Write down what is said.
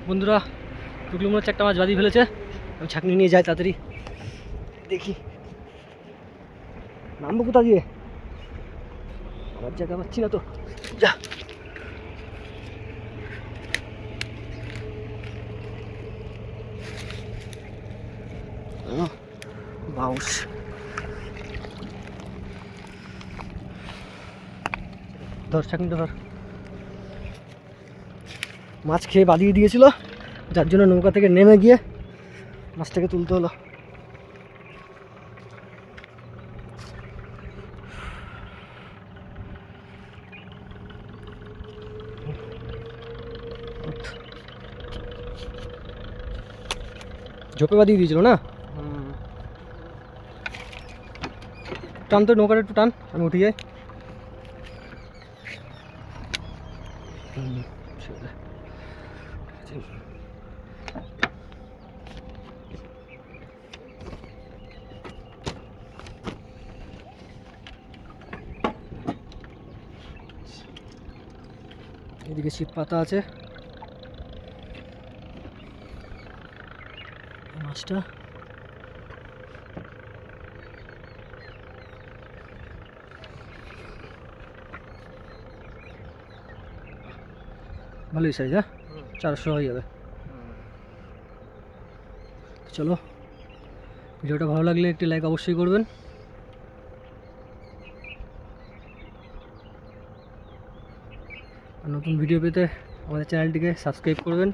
বন্ধুরা টুকলু মনে হচ্ছে একটা মাছ বাঁধিয়ে ফেলেছে। আমি ছাঁকনি নিয়ে যাই তাড়াতাড়ি, দেখি নামবো কোথা দিয়ে, আমার জায়গা পাচ্ছি না তো। যা বাউস, ধর ছাঁকনিটা ধর। মাছ খেয়ে বাঁধিয়ে দিয়েছিল, যার জন্য নৌকা থেকে নেমে গিয়ে মাছটাকে তুলতে হলো। ঝোপে বাঁধিয়ে দিয়েছিল না, টান তো নৌকাটা একটু টান, আমি উঠে যাই। এদিকে শিব পাতা আছে, মাছটা ভালোই সাইজ, হ্যাঁ 400 হয়ে যাবে। চলো, ভিডিওটা ভালো লাগলে একটি লাইক অবশ্যই করবেন। আর নতুন ভিডিও পেতে আমাদের চ্যানেলটিকে সাবস্ক্রাইব করবেন।